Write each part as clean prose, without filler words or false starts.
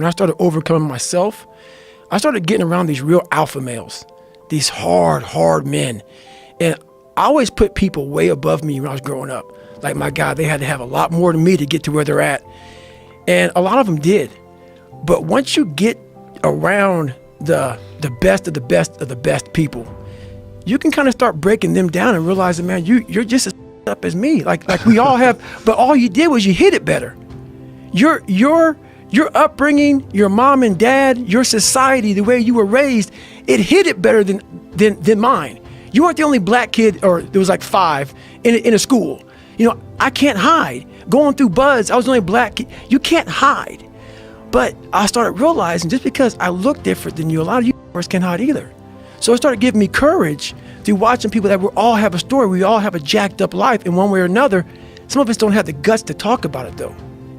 when I started overcoming myself, I started getting around these real alpha males, these hard men. And I always put people way above me when I was growing up. Like, my God, they had to have a lot more than me to get to where they're at. And a lot of them did. But once you get around the best of the best of the best people, you can kind of start breaking them down and realizing, man, you're just as up as me. Like we all have, but all you did was you hit it better. Your upbringing, your mom and dad, your society, the way you were raised, it hit it better than mine. You weren't the only black kid, or there was like 5 in a school. You know, I can't hide. Going through buds, I was the only black kid. You can't hide. But I started realizing, just because I look different than you, a lot of you can't hide either. So it started giving me courage through watching people that we all have a story. We all have a jacked up life in one way or another. Some of us don't have the guts to talk about it, though.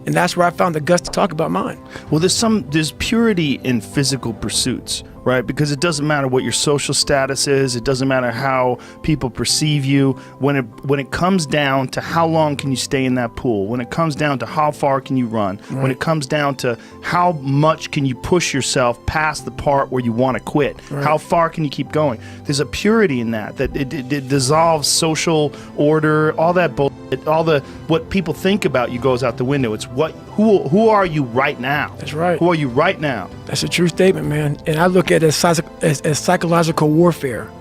And that's where I found the guts to talk about mine. Well, there's purity in physical pursuits, right? Because it doesn't matter what your social status is. It doesn't matter how people perceive you. When it comes down to how long can you stay in that pool, when it comes down to how far can you run, right, when it comes down to how much can you push yourself past the part where you want to quit, right, how far can you keep going? There's a purity in that it dissolves social order, all that bullshit. All the what people think about you goes out the window. It's who are you right now? That's right. Who are you right now? That's a true statement, man. And I look at it as psychological warfare.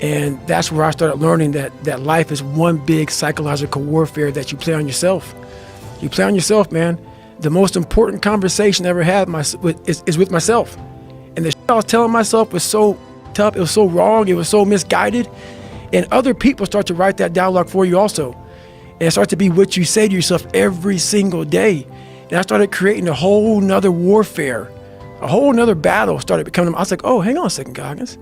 And that's where I started learning that life is one big psychological warfare that you play on yourself. You play on yourself, man. The most important conversation I ever had is with myself. And the shit I was telling myself was so tough. It was so wrong. It was so misguided. And other people start to write that dialogue for you also. And it starts to be what you say to yourself every single day. And I started creating a whole nother warfare, a whole nother battle started becoming. I was like, oh, hang on a second, Goggins.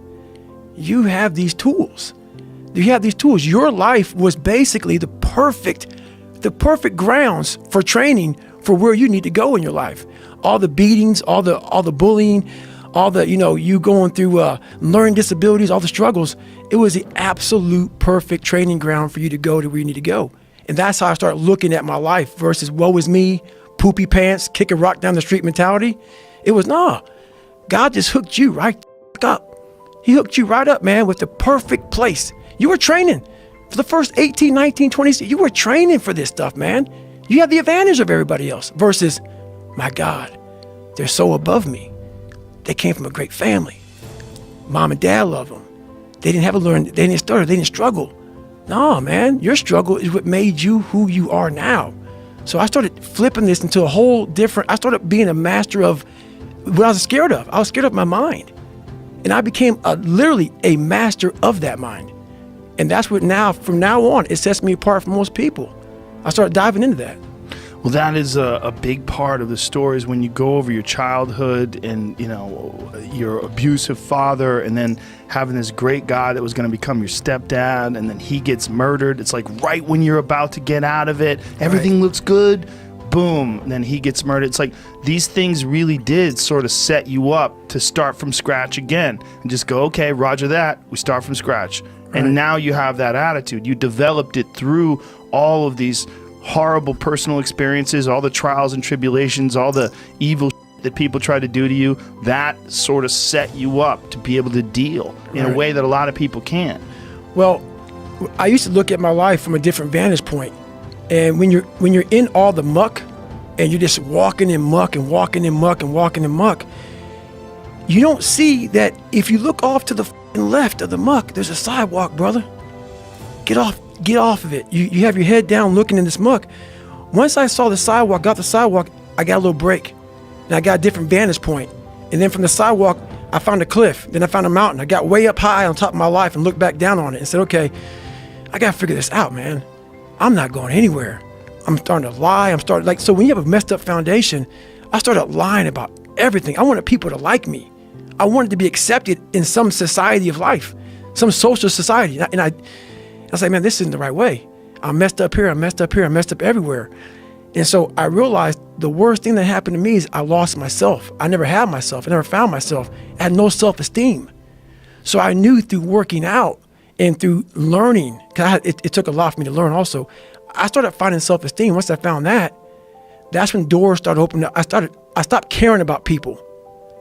You have these tools. You have these tools. Your life was basically the perfect grounds for training for where you need to go in your life. All the beatings, all the bullying, all the, you going through learning disabilities, all the struggles. It was the absolute perfect training ground for you to go to where you need to go. And that's how I started looking at my life versus woe is me, poopy pants, kick a rock down the street mentality. It was, God just hooked you right up. He hooked you right up, man, with the perfect place. You were training for the first 18, 19, 20, you were training for this stuff, man. You have the advantage of everybody else versus, my God, they're so above me. They came from a great family. Mom and dad love them. They didn't have to learn, they didn't stutter, they didn't struggle. No, man, your struggle is what made you who you are now. So I started flipping this into a whole different, I started being a master of what I was scared of. I was scared of my mind. And I became literally a master of that mind. And that's what from now on, it sets me apart from most people. I started diving into that. Well, that is a big part of the stories when you go over your childhood and, your abusive father and then having this great guy that was going to become your stepdad and then he gets murdered. It's like right when you're about to get out of it, everything looks good, boom, and then he gets murdered. It's like these things really did sort of set you up to start from scratch again and just go, okay, roger that, we start from scratch. Right. And now you have that attitude. You developed it through all of these horrible personal experiences, all the trials and tribulations, all the evil that people try to do to you. That sort of set you up to be able to deal in a way that a lot of people can't. Well, I used to look at my life from a different vantage point. And when you're in all the muck and you're just walking in muck and walking in muck and walking in muck, you don't see that if you look off to the left of the muck, there's a sidewalk, brother. Get off of it. You have your head down looking in this muck. Once I saw the sidewalk, got the sidewalk, I got a little break. And I got a different vantage point. And then from the sidewalk, I found a cliff. Then I found a mountain. I got way up high on top of my life and looked back down on it and said, okay, I got to figure this out, man. I'm not going anywhere. I'm starting to lie. So when you have a messed up foundation, I started lying about everything. I wanted people to like me. I wanted to be accepted in some society of life, some social society. And I was like, man, this isn't the right way. I'm messed up here. I messed up here. I messed up everywhere. And so I realized the worst thing that happened to me is I lost myself. I never had myself. I never found myself. I had no self-esteem. So I knew through working out and through learning, because it took a lot for me to learn also, I started finding self-esteem. Once I found that, that's when doors started opening up. I stopped caring about people,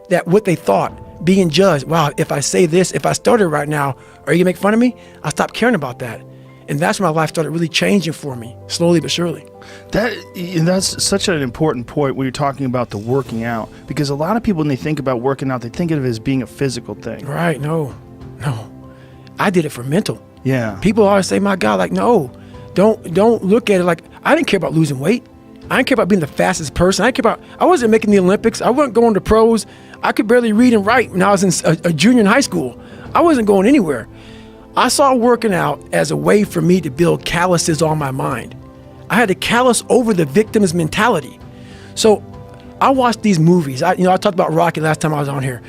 that what they thought, being judged. Wow, if I say this, if I started right now, are you gonna make fun of me? I stopped caring about that. And that's when my life started really changing for me, slowly but surely. That's such an important point when you're talking about the working out, because a lot of people, when they think about working out, they think of it as being a physical thing. Right, no. I did it for mental. Yeah. People always say, my God, like, no, don't look at it like, I didn't care about losing weight. I didn't care about being the fastest person. I wasn't making the Olympics. I wasn't going to pros. I could barely read and write when I was in a junior in high school. I wasn't going anywhere. I saw working out as a way for me to build calluses on my mind. I had to callous over the victim's mentality. So I watched these movies. I talked about Rocky last time I was on here.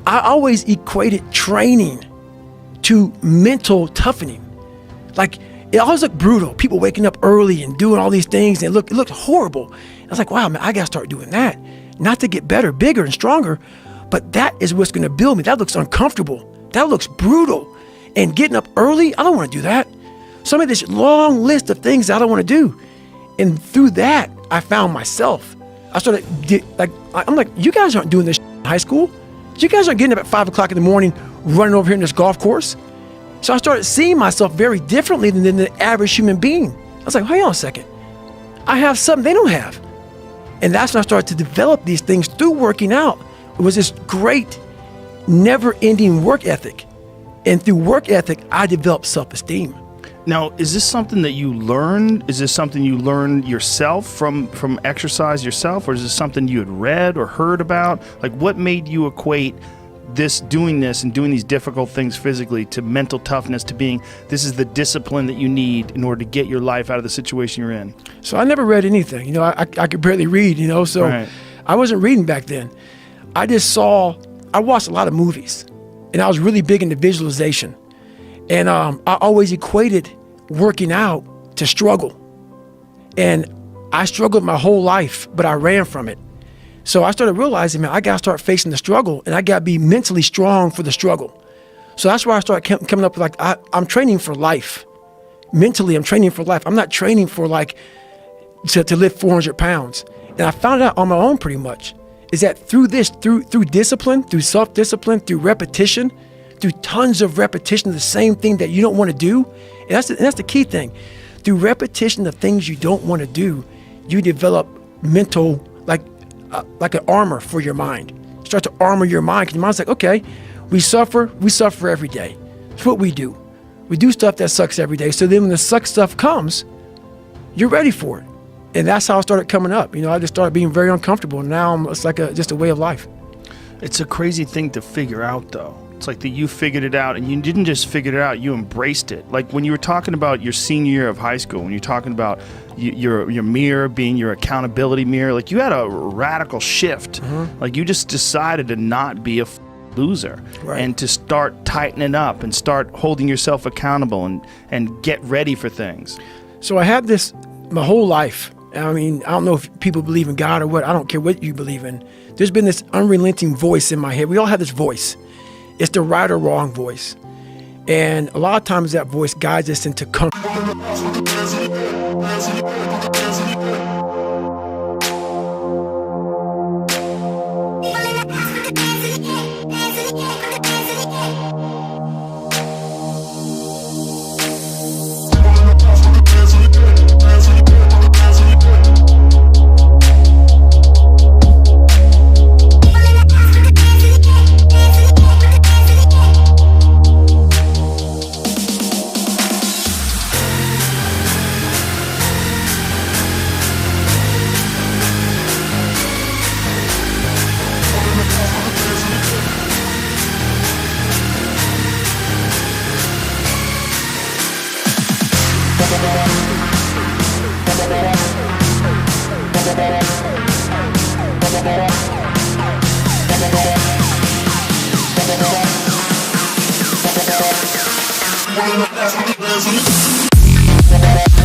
I always equated training to mental toughening. Like, it always looked brutal. People waking up early and doing all these things, and it looked horrible. I was like, wow, man, I gotta start doing that. Not to get better, bigger, and stronger, but that is what's gonna build me. That looks uncomfortable. That looks brutal. And getting up early, I don't wanna do that. So I made this long list of things that I don't wanna do. And through that, I found myself. I started, I'm like, you guys aren't doing this in high school. You guys aren't getting up at 5 o'clock in the morning, running over here in this golf course. So I started seeing myself very differently than the average human being. I was like, hang on a second. I have something they don't have. And that's when I started to develop these things through working out. It was this great, never-ending work ethic. And through work ethic, I developed self-esteem. Now, is this something that you learned? Is this something you learned yourself from exercise yourself? Or is this something you had read or heard about? Like, what made you equate doing this and doing these difficult things physically to mental toughness, to being, this is the discipline that you need in order to get your life out of the situation you're in? So I never read anything. I could barely read, so right. I wasn't reading back then. I watched a lot of movies, and I was really big into visualization. And I always equated working out to struggle. And I struggled my whole life, but I ran from it. So I started realizing, man, I got to start facing the struggle, and I got to be mentally strong for the struggle. So that's where I started coming up with, I'm training for life. Mentally, I'm training for life. I'm not training for to lift 400 pounds. And I found out on my own pretty much, is that through discipline, through self-discipline, through repetition, through tons of repetition of the same thing that you don't want to do, and that's the key thing. Through repetition of things you don't want to do, you develop mental, like an armor for your mind. You start to armor your mind, because your mind's like, okay, we suffer every day. That's what we do. We do stuff that sucks every day. So then when the suck stuff comes, you're ready for it. And that's how I started coming up. I just started being very uncomfortable. And now it's like just a way of life. It's a crazy thing to figure out, though. It's like that you figured it out, and you didn't just figure it out, you embraced it. Like when you were talking about your senior year of high school, when you're talking about your mirror being your accountability mirror, like you had a radical shift. Mm-hmm. Like you just decided to not be a loser, right, and to start tightening up and start holding yourself accountable and get ready for things. So I had this my whole life. I mean, I don't know if people believe in God or what. I don't care what you believe in. There's been this unrelenting voice in my head. We all have this voice. It's the right or wrong voice. And a lot of times that voice guides us into comfort. We'll be right back.